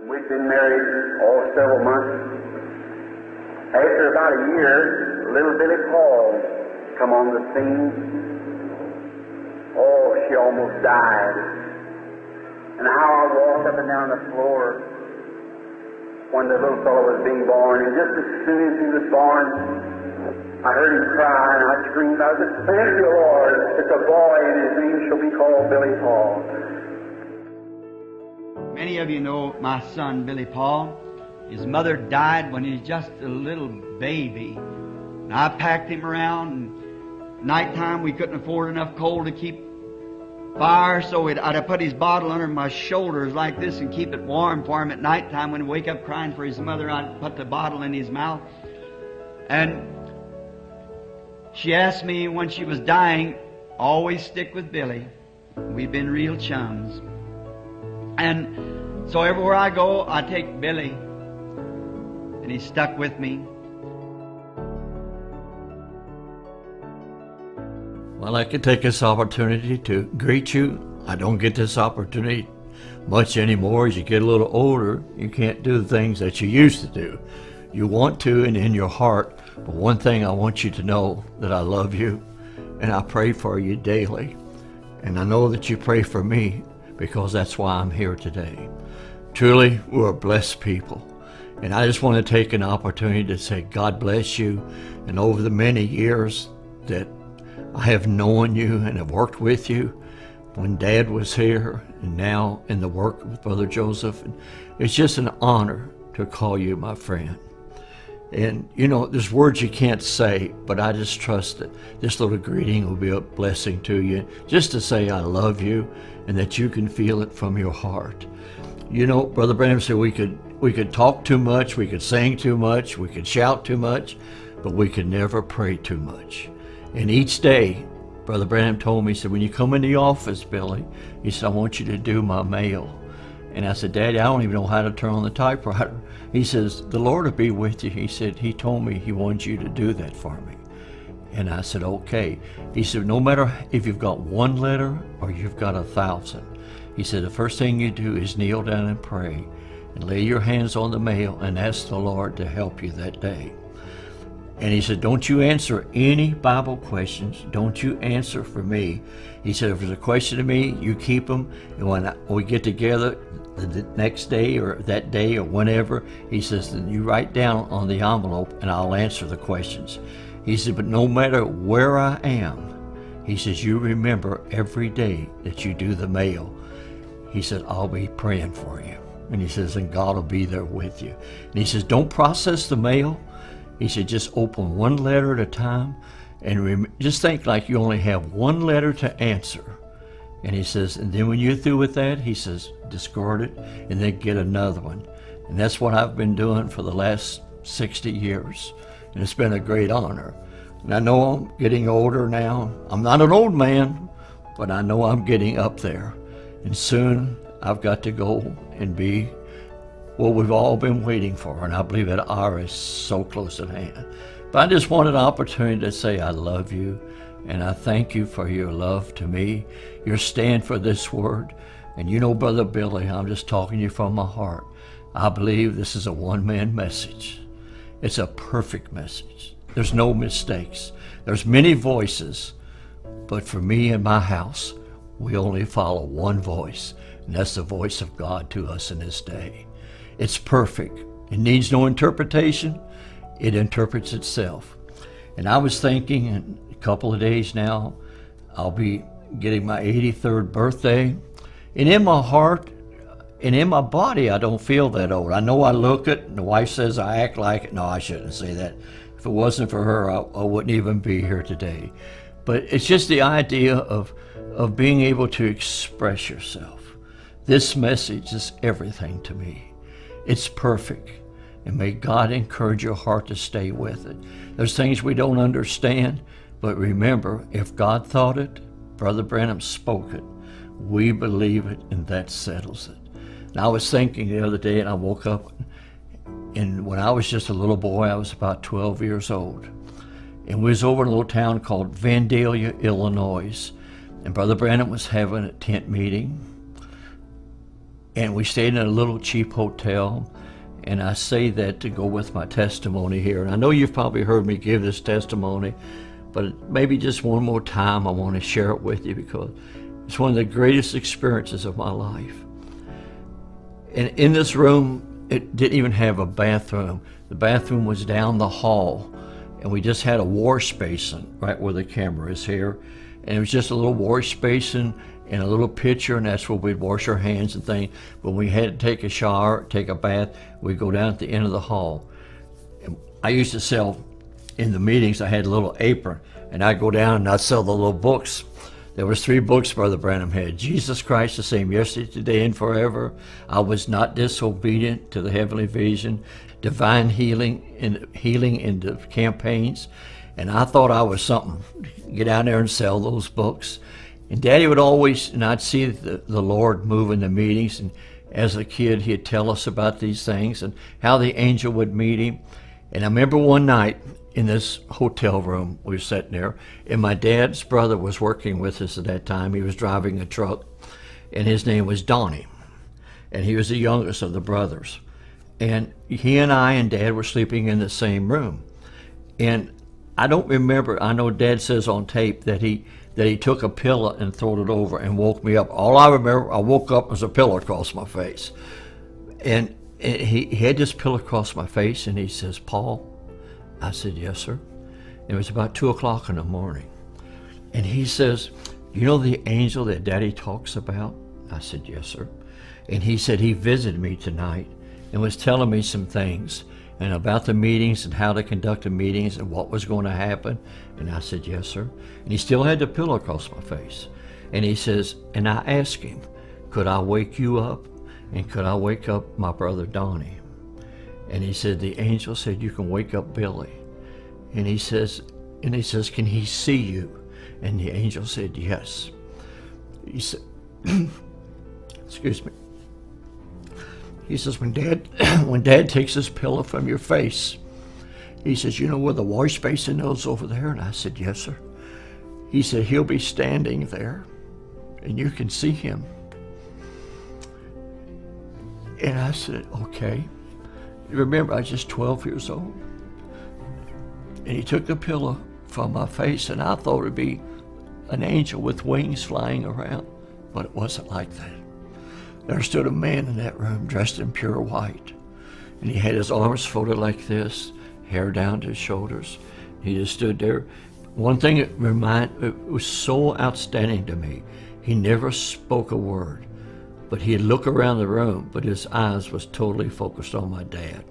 We'd been married, several months. After about a year, little Billy Paul come on the scene. Oh, she almost died. And how I walked up and down the floor when the little fellow was being born, and just as soon as he was born, I heard him cry, and I screamed. I said, "Thank you, Lord. It's a boy, and his name shall be called Billy Paul." Many of you know my son, Billy Paul. His mother died when he was just a little baby. And I packed him around, and nighttime we couldn't afford enough coal to keep fire, so I'd have put his bottle under my shoulders like this and keep it warm for him at nighttime. When he'd wake up crying for his mother, I'd put the bottle in his mouth. And she asked me when she was dying, always stick with Billy. We've been real chums. And so everywhere I go, I take Billy, and he's stuck with me. Well, I could take this opportunity to greet you. I don't get this opportunity much anymore. As you get a little older, you can't do the things that you used to do. You want to and in your heart, but one thing I want you to know, that I love you and I pray for you daily. And I know that you pray for me, because that's why I'm here today. Truly, we're a blessed people. And I just want to take an opportunity to say God bless you. And over the many years that I have known you and have worked with you, when Dad was here and now in the work with Brother Joseph, and it's just an honor to call you my friend. And you know, there's words you can't say, but I just trust that this little greeting will be a blessing to you, just to say I love you and that you can feel it from your heart. You know, Brother Branham said we could talk too much, we could sing too much, we could shout too much, but we could never pray too much. And each day, Brother Branham told me, he said, when you come in the office, Billy, he said, I want you to do my mail. And I said, Daddy, I don't even know how to turn on the typewriter. He says, the Lord will be with you. He said, he told me he wants you to do that for me. And I said, okay. He said, no matter if you've got one letter or you've got 1,000. He said, the first thing you do is kneel down and pray and lay your hands on the mail and ask the Lord to help you that day. And he said, don't you answer any Bible questions. Don't you answer for me. He said, if there's a question to me, you keep them. And when we get together the next day or that day or whenever, he says, then you write down on the envelope and I'll answer the questions. He said, but no matter where I am, he says, you remember every day that you do the mail. He said, I'll be praying for you. And he says, and God will be there with you. And he says, don't process the mail. He said, just open one letter at a time and just think like you only have one letter to answer. And he says, and then when you're through with that, he says, discard it and then get another one. And that's what I've been doing for the last 60 years. And it's been a great honor. And I know I'm getting older now. I'm not an old man, but I know I'm getting up there. And soon I've got to go and be what we've all been waiting for, and I believe that hour is so close at hand. But I just wanted an opportunity to say I love you, and I thank you for your love to me, your stand for this word. And you know, Brother Billy, I'm just talking to you from my heart. I believe this is a one-man message. It's a perfect message. There's no mistakes. There's many voices, but for me and my house, we only follow one voice, and that's the voice of God to us in this day. It's perfect. It needs no interpretation. It interprets itself. And I was thinking in a couple of days now, I'll be getting my 83rd birthday. And in my heart and in my body, I don't feel that old. I know I look it, and the wife says I act like it. No, I shouldn't say that. If it wasn't for her, I wouldn't even be here today. But it's just the idea of being able to express yourself. This message is everything to me. It's perfect, and may God encourage your heart to stay with it. There's things we don't understand, but remember, if God thought it, Brother Branham spoke it, we believe it, and that settles it. And I was thinking the other day, and I woke up, and when I was just a little boy, I was about 12 years old, and we was over in a little town called Vandalia, Illinois, and Brother Branham was having a tent meeting. And we stayed in a little cheap hotel. And I say that to go with my testimony here. And I know you've probably heard me give this testimony, but maybe just one more time I want to share it with you because it's one of the greatest experiences of my life. And in this room, it didn't even have a bathroom. The bathroom was down the hall, and we just had a wash basin right where the camera is here. And it was just a little wash basin and a little pitcher, and that's where we'd wash our hands and things. When we had to take a shower, take a bath, we'd go down at the end of the hall. And I used to sell, in the meetings, I had a little apron, and I'd go down and I'd sell the little books. There was 3 books Brother Branham had. Jesus Christ the same yesterday, today, and forever. I was not disobedient to the heavenly vision. Divine healing in the campaigns. And I thought I was something. Get out there and sell those books. And Daddy would always, and I'd see the Lord move in the meetings. And as a kid, he'd tell us about these things and how the angel would meet him. And I remember one night in this hotel room, we were sitting there, and my dad's brother was working with us at that time. He was driving a truck, and his name was Donnie. And he was the youngest of the brothers. And he and I and Dad were sleeping in the same room. And I don't remember, I know Dad says on tape that he took a pillow and threw it over and woke me up. All I remember, I woke up was a pillow across my face. And he had this pillow across my face, and he says, "Paul?" I said, "Yes, sir." It was about 2 o'clock in the morning. And he says, "You know the angel that Daddy talks about?" I said, "Yes, sir." And he said he visited me tonight and was telling me some things and about the meetings and how to conduct the meetings and what was going to happen. And I said, "Yes, sir." And he still had the pillow across my face. And he says, and I asked him, "Could I wake you up? And could I wake up my brother Donnie?" And he said, the angel said, "You can wake up Billy." And he says, "Can he see you?" And the angel said, "Yes." He said, excuse me. He says, when Dad takes his pillow from your face, he says, "You know where the wash basin is over there?" And I said, "Yes, sir." He said, "He'll be standing there, and you can see him." And I said, "Okay." Remember, I was just 12 years old. And he took the pillow from my face, and I thought it'd be an angel with wings flying around, but it wasn't like that. There stood a man in that room dressed in pure white, and he had his arms folded like this, hair down to his shoulders. He just stood there. One thing it was so outstanding to me, he never spoke a word, but he'd look around the room, but his eyes was totally focused on my dad.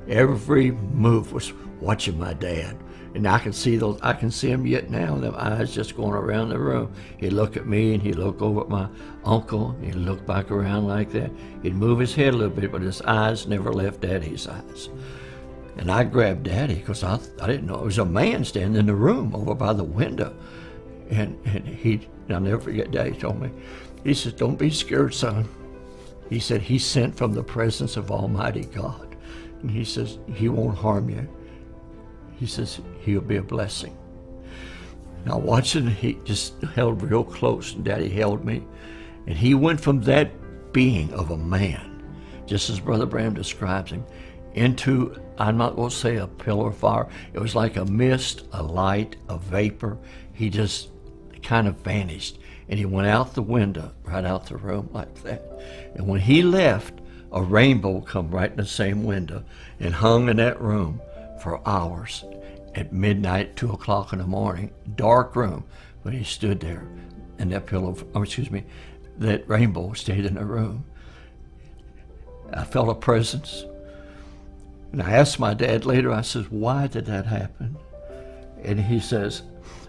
Every move was watching my dad. And I can see him yet now, them eyes just going around the room. He'd look at me and he'd look over at my uncle. He'd look back around like that. He'd move his head a little bit, but his eyes never left Daddy's eyes. And I grabbed Daddy because I didn't know. It was a man standing in the room over by the window. And I'll never forget, Daddy told me, he said, "Don't be scared, son." He said, "He's sent from the presence of Almighty God." And he says, "He won't harm you." He says, "He'll be a blessing." Now watching, he just held real close, and Daddy held me. And he went from that being of a man, just as Brother Branham describes him, into, I'm not going to say a pillar of fire. It was like a mist, a light, a vapor. He just kind of vanished. And he went out the window, right out the room like that. And when he left, a rainbow come right in the same window and hung in that room for hours. At midnight, 2 o'clock in the morning, dark room, but he stood there, and that rainbow stayed in the room. I felt a presence, and I asked my dad later, I said, "Why did that happen?" And he said,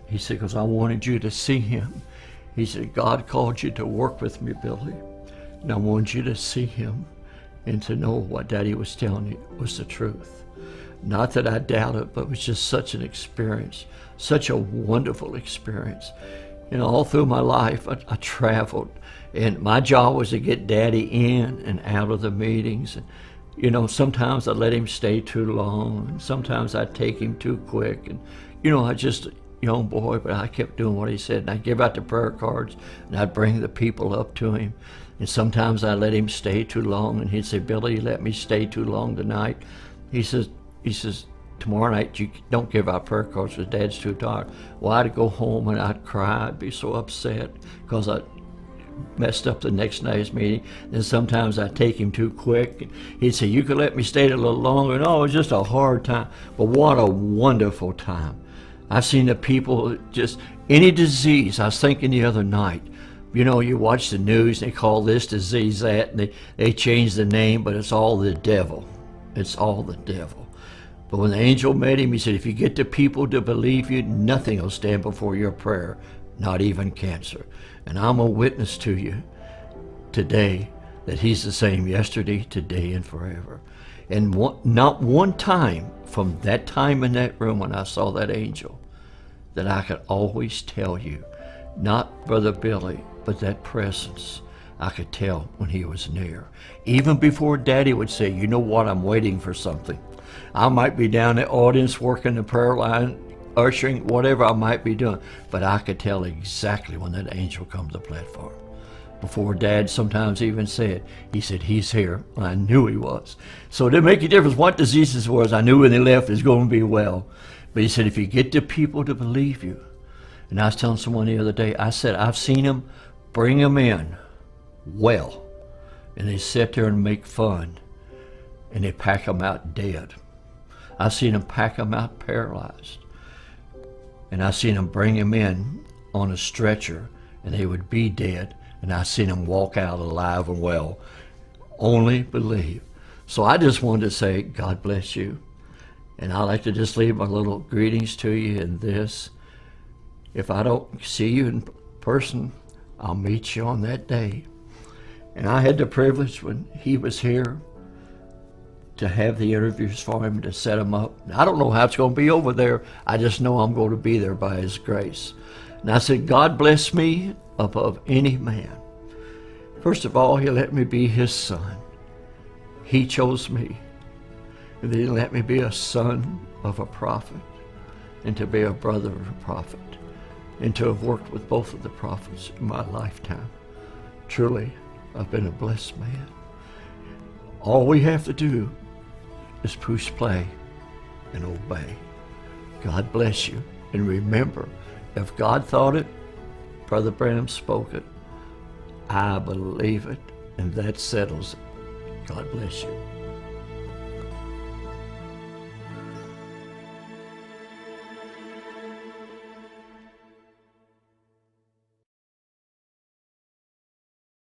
"Because I wanted you to see him." He said, "God called you to work with me, Billy, and I wanted you to see him and to know what Daddy was telling you was the truth." Not that I doubt it, but it was just such an experience, such a wonderful experience. You know, all through my life, I traveled, and my job was to get Daddy in and out of the meetings. And, you know, sometimes I'd let him stay too long, and sometimes I'd take him too quick. And, you know, young boy, but I kept doing what he said. And I'd give out the prayer cards, and I'd bring the people up to him. And sometimes I'd let him stay too long, and he'd say, Billy, you let me stay too long tonight. He says, tomorrow night you don't give out prayer cards because Dad's too tired. Well, I'd go home and I'd cry. I'd be so upset because I messed up the next night's meeting. Then sometimes I'd take him too quick. He'd say, you could let me stay a little longer. No, it was just a hard time. But what a wonderful time. I've seen the people, just any disease. I was thinking the other night, you know, you watch the news, they call this disease that, and they change the name, but it's all the devil. It's all the devil. But when the angel met him, he said, if you get the people to believe you, nothing will stand before your prayer, not even cancer. And I'm a witness to you today that he's the same yesterday, today, and forever. And not one time from that time in that room when I saw that angel that I could always tell you, not Brother Billy, but that presence, I could tell when he was near. Even before Daddy would say, you know what, I'm waiting for something. I might be down in the audience working the prayer line, ushering, whatever I might be doing, but I could tell exactly when that angel come to the platform. Before Dad sometimes even said, he said, he's here. I knew he was. So it didn't make a difference what diseases was. I knew when they left it was going to be well. But he said, if you get the people to believe you. And I was telling someone the other day, I said, I've seen them bring them in well. And they sit there and make fun. And they pack them out dead. I've seen them pack them out paralyzed. And I've seen them bring them in on a stretcher and they would be dead. And I've seen them walk out alive and well. Only believe. So I just wanted to say, God bless you. And I like to just leave my little greetings to you in this. If I don't see you in person, I'll meet you on that day. And I had the privilege when he was here to have the interviews for him, to set him up. I don't know how it's going to be over there. I just know I'm going to be there by his grace. And I said, God bless me above any man. First of all, he let me be his son. He chose me. And then he let me be a son of a prophet and to be a brother of a prophet and to have worked with both of the prophets in my lifetime. Truly, I've been a blessed man. All we have to do is push play and obey. God bless you. And remember, if God thought it, Brother Branham spoke it, I believe it, and that settles it. God bless you.